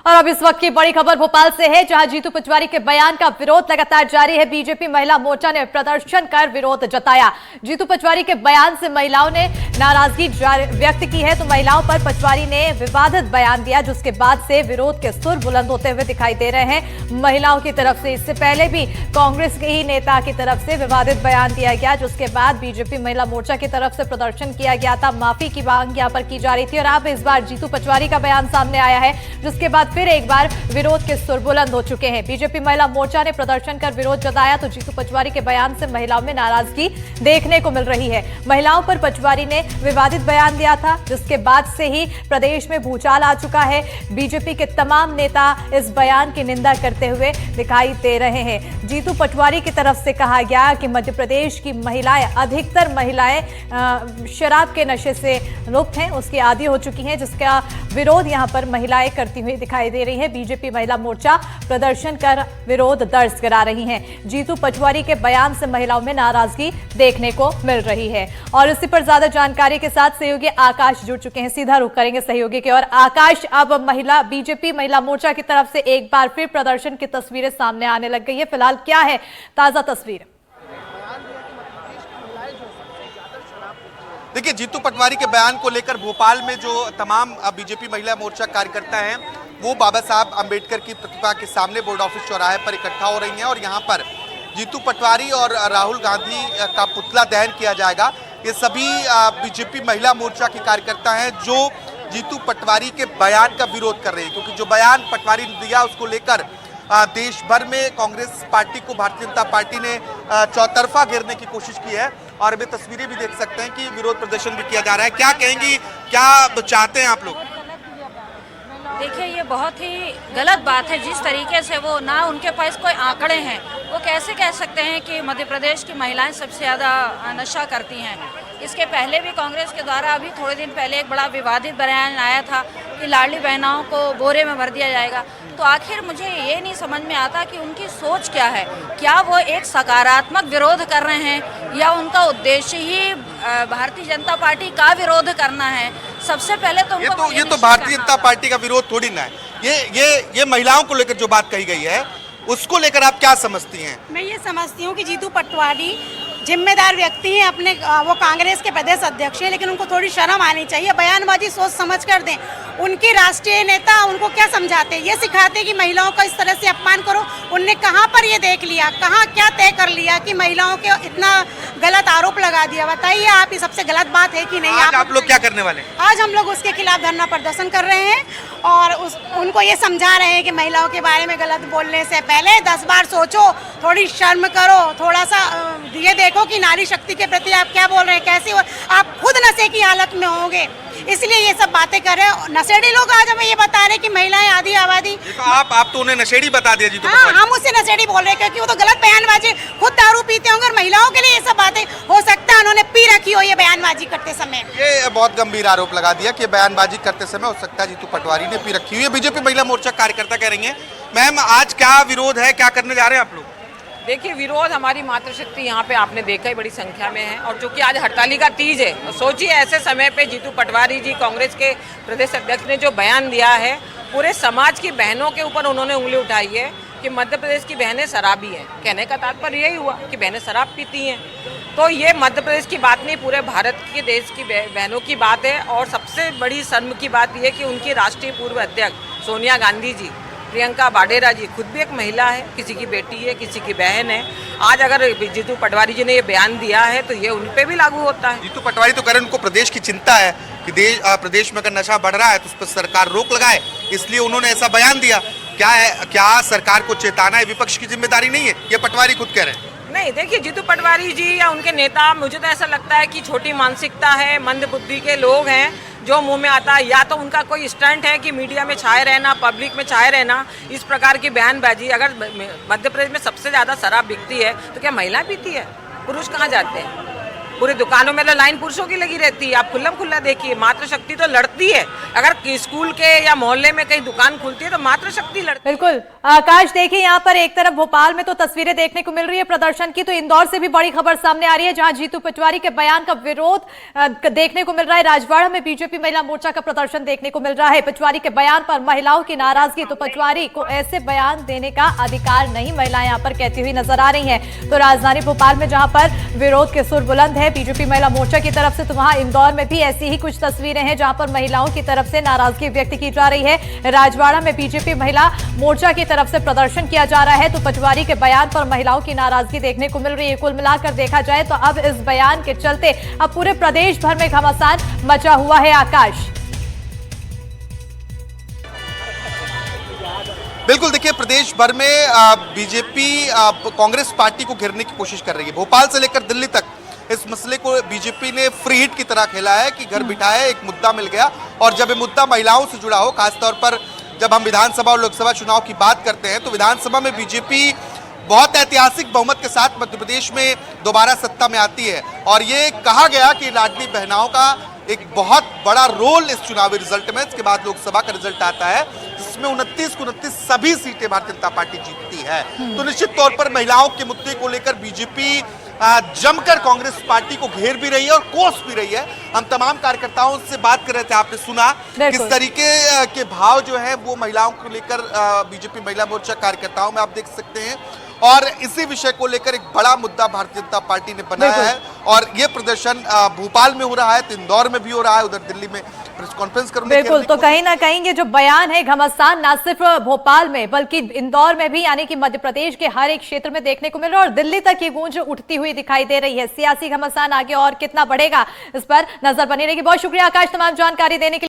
और अब इस वक्त की बड़ी खबर भोपाल से है, जहां जीतू पटवारी के बयान का विरोध लगातार जारी है। बीजेपी महिला मोर्चा ने प्रदर्शन कर विरोध जताया। जीतू पटवारी के बयान से महिलाओं ने नाराजगी व्यक्त की है, तो महिलाओं पर पटवारी ने विवादित बयान दिया, जिसके बाद से विरोध के सुर बुलंद होते हुए दिखाई दे रहे हैं महिलाओं की तरफ से। इससे पहले भी कांग्रेस के ही नेता की तरफ से विवादित बयान दिया गया, जिसके बाद बीजेपी महिला मोर्चा की तरफ से प्रदर्शन किया गया था। माफी की मांग यहां पर की जा रही थी और अब इस बार जीतू पटवारी का बयान सामने आया है, जिसके बाद फिर एक बार विरोध के सुर बुलंद हो चुके हैं। बीजेपी महिला मोर्चा ने प्रदर्शन कर विरोध जताया, तो जीतू पटवारी के बयान से महिलाओं में नाराजगी देखने को मिल रही है। महिलाओं पर पटवारी ने विवादित बयान दिया था, जिसके बाद से ही प्रदेश में भूचाल आ चुका है। बीजेपी के तमाम नेता इस बयान की निंदा करते हुए दिखाई दे रहे हैं। जीतू पटवारी की तरफ से कहा गया कि मध्य प्रदेश की महिलाएं, अधिकतर महिलाएं शराब के नशे से लुप्त हैं, उसकी आदी हो चुकी हैं, जिसका विरोध यहां पर महिलाएं करती हुई दिखाई दे रही है। बीजेपी महिला मोर्चा प्रदर्शन कर विरोध दर्ज करा रही हैं। जीतू पटवारी के बयान से महिलाओं में नाराजगी देखने को मिल रही है। और इसी पर ज्यादा जानकारी के साथ सहयोगी आकाश जुड़ चुके हैं। सीधा रुख करेंगे सहयोगी के। और आकाश, अब बीजेपी महिला मोर्चा की तरफ से एक बार फिर प्रदर्शन की तस्वीरें सामने आने लग गई है। फिलहाल क्या है ताजा तस्वीर? देखिए, जीतू पटवारी के बयान को लेकर भोपाल में जो तमाम बीजेपी महिला मोर्चा कार्यकर्ता हैं, वो बाबा साहब अंबेडकर की प्रतिमा के सामने बोर्ड ऑफिस चौराहे पर इकट्ठा हो रही हैं और यहाँ पर जीतू पटवारी और राहुल गांधी का पुतला दहन किया जाएगा। ये सभी बीजेपी महिला मोर्चा के कार्यकर्ता हैं जो जीतू पटवारी के बयान का विरोध कर रहे हैं, क्योंकि जो बयान पटवारी ने दिया उसको लेकर देश भर में कांग्रेस पार्टी को भारतीय जनता पार्टी ने चौतरफा घेरने की कोशिश की है। और अभी तस्वीरें भी देख सकते हैं कि विरोध प्रदर्शन भी किया जा रहा है। क्या कहेंगी, क्या चाहते हैं आप लोग? देखिए, ये बहुत ही गलत बात है। जिस तरीके से वो, ना उनके पास कोई आंकड़े हैं, वो कैसे कह सकते हैं कि मध्य प्रदेश की महिलाएं सबसे ज़्यादा नशा करती हैं। इसके पहले भी कांग्रेस के द्वारा अभी थोड़े दिन पहले एक बड़ा विवादित बयान आया था कि लाडली बहनाओं को बोरे में भर दिया जाएगा। तो आखिर मुझे ये नहीं समझ में आता कि उनकी सोच क्या है। क्या वो एक सकारात्मक विरोध कर रहे हैं या उनका उद्देश्य ही भारतीय जनता पार्टी का विरोध करना है? सबसे पहले तो ये तो भारतीय जनता पार्टी का विरोध थोड़ी ना है। ये महिलाओं को लेकर जो बात कही गई है, उसको लेकर आप क्या समझती हैं? मैं ये समझती हूँ कि जीतू पटवारी जिम्मेदार व्यक्ति हैं, अपने वो कांग्रेस के प्रदेश अध्यक्ष हैं, लेकिन उनको थोड़ी शर्म आनी चाहिए। बयानबाजी सोच समझ कर दें। उनके राष्ट्रीय नेता उनको क्या समझाते हैं? ये सिखाते हैं कि महिलाओं का इस तरह से अपमान करो। उनने कहाँ पर ये देख लिया, कहाँ क्या तय कर लिया कि महिलाओं के इतना गलत आरोप लगा दिया? बताइए आप, ये सबसे गलत बात है कि नहीं? आप लोग क्या करने वाले? आज हम लोग उसके खिलाफ धरना प्रदर्शन कर रहे हैं और उनको ये समझा रहे हैं कि महिलाओं के बारे में गलत बोलने से पहले 10 बार सोचो, थोड़ी शर्म करो, थोड़ा सा ये देखो कि नारी शक्ति के प्रति आप क्या बोल रहे हैं, कैसे आप खुद नशे की हालत में होंगे, इसलिए ये सब बातें कर रहे हैं। नशेड़ी लोग आज हमें ये बता रहे हैं कि महिलाएं आधी आबादी। तो आप तो उन्हें नशेड़ी बता दिया जी। तो हाँ, हम उससे नशेड़ी बोल रहे हैं क्योंकि वो तो गलत बयानबाजी, खुद दारू पीते होंगे और महिलाओं के लिए ये सब बातें, हो सकता है उन्होंने पी रखी हो ये बयानबाजी करते समय। ये बहुत गंभीर आरोप लगा दिया कि बयानबाजी करते समय हो सकता है जीतू पटवारी ने पी रखी हुई है। बीजेपी महिला मोर्चा कार्यकर्ता कह रही है। मैम, आज क्या विरोध है, क्या करने जा रहे हैं आप लोग? देखिए, विरोध हमारी मातृशक्ति यहाँ पे आपने देखा ही बड़ी संख्या में है, और चूंकि आज हड़ताली का तीज है, तो सोचिए ऐसे समय पे जीतू पटवारी जी, कांग्रेस के प्रदेश अध्यक्ष, ने जो बयान दिया है, पूरे समाज की बहनों के ऊपर उन्होंने उंगली उठाई है कि मध्य प्रदेश की बहनें शराबी हैं। कहने का तात्पर्य यही हुआ कि बहनें शराब पीती हैं। तो ये मध्य प्रदेश की बात नहीं, पूरे भारत के देश की बहनों की बात है। और सबसे बड़ी शर्म की बात यह कि उनकी राष्ट्रीय पूर्व अध्यक्ष सोनिया गांधी जी, प्रियंका वाडेरा जी खुद भी एक महिला है, किसी की बेटी है, किसी की बहन है। आज अगर जीतू पटवारी जी ने ये बयान दिया है तो ये उन पे भी लागू होता है। जीतू पटवारी तो कह रहे हैं उनको प्रदेश की चिंता है कि प्रदेश में अगर नशा बढ़ रहा है तो उस पर सरकार रोक लगाए, इसलिए उन्होंने ऐसा बयान दिया। क्या सरकार को चेताना है? विपक्ष की जिम्मेदारी नहीं है? ये पटवारी खुद कह रहे हैं। नहीं, देखिए, जीतू पटवारी जी या उनके नेता, मुझे तो ऐसा लगता है कि छोटी मानसिकता है, मंद बुद्धि के लोग हैं, जो मुंह में आता है। या तो उनका कोई स्टंट है कि मीडिया में छाए रहना, पब्लिक में छाए रहना, इस प्रकार की बयानबाजी। अगर मध्य प्रदेश में सबसे ज़्यादा शराब बिकती है तो क्या महिला पीती है? पुरुष कहाँ जाते हैं? पूरी दुकानों में तो लाइन पुरुषों की लगी रहती है। आप खुल्लम खुल्ला देखिए, मातृशक्ति तो लड़ती है। अगर स्कूल के या मोहल्ले में कहीं दुकान खुलती है तो मातृशक्ति लड़ती है। बिल्कुल आकाश, देखिए यहाँ पर एक तरफ भोपाल में तो तस्वीरें देखने को मिल रही है प्रदर्शन की, तो इंदौर से भी बड़ी खबर सामने आ रही है जहां जीतू पटवारी के बयान का विरोध देखने को मिल रहा है। राजवाड़ा में बीजेपी महिला मोर्चा का प्रदर्शन देखने को मिल रहा है। पटवारी के बयान पर महिलाओं की नाराजगी, तो पटवारी को ऐसे बयान देने का अधिकार नहीं, महिलाएं यहाँ पर कहती हुई नजर आ रही हैं। तो राजधानी भोपाल में जहां पर विरोध के सुर बुलंद है बीजेपी महिला मोर्चा की तरफ से, तो वहां इंदौर में भी ऐसी ही कुछ तस्वीरें हैं जहां पर महिलाओं की तरफ से नाराजगी व्यक्त की जा रही है। राजवाड़ा में बीजेपी महिला मोर्चा की तरफ से प्रदर्शन किया जा रहा है, तो पटवारी के बयान पर महिलाओं की नाराजगी देखने को मिल रही है। कुल मिलाकर देखा जाए तो अब इस बयान के चलते अब पूरे प्रदेश भर में घमासान मचा हुआ है। आकाश, बिल्कुल, देखिए प्रदेश भर में बीजेपी कांग्रेस पार्टी को घेरने की कोशिश कर रही है। भोपाल से लेकर दिल्ली तक इस मसले को बीजेपी ने फ्री हिट की तरह खेला है कि घर बिठाए, एक मुद्दा मिल गया। और जब ये मुद्दा महिलाओं से जुड़ा हो, खासतौर पर जब हम विधानसभा और लोकसभा चुनाव की बात करते हैं, तो विधानसभा में बीजेपी बहुत ऐतिहासिक बहुमत के साथ मध्य प्रदेश में दोबारा सत्ता में आती है। और ये कहा गया कि लाडली बहनाओं का एक बहुत बड़ा रोल इस चुनावी रिजल्ट में। इसके बाद लोकसभा का रिजल्ट आता है जिसमें 29 सभी सीटें भारतीय जनता पार्टी जीतती है। तो निश्चित तौर पर महिलाओं के मुद्दे को लेकर बीजेपी जमकर कांग्रेस पार्टी को घेर भी रही है और कोस भी रही है। हम तमाम कार्यकर्ताओं से बात कर रहे थे, आपने सुना किस तरीके के भाव जो है वो महिलाओं को लेकर बीजेपी महिला मोर्चा कार्यकर्ताओं में आप देख सकते हैं। और इसी विषय को लेकर एक बड़ा मुद्दा भारतीय जनता पार्टी ने बनाया है और ये प्रदर्शन भोपाल में हो रहा है, तो इंदौर में भी हो रहा है, उधर दिल्ली में प्रेस कॉन्फ्रेंस करूंगा। बिल्कुल, तो कहीं ना कहीं ये जो बयान है घमासान ना सिर्फ भोपाल में बल्कि इंदौर में भी, यानी कि मध्य प्रदेश के हर एक क्षेत्र में देखने को मिल रहा है और दिल्ली तक ये गूंज उठती हुई दिखाई दे रही है। सियासी घमासान आगे और कितना बढ़ेगा, इस पर नजर बनी रहेगी। बहुत शुक्रिया आकाश तमाम जानकारी देने के लिए।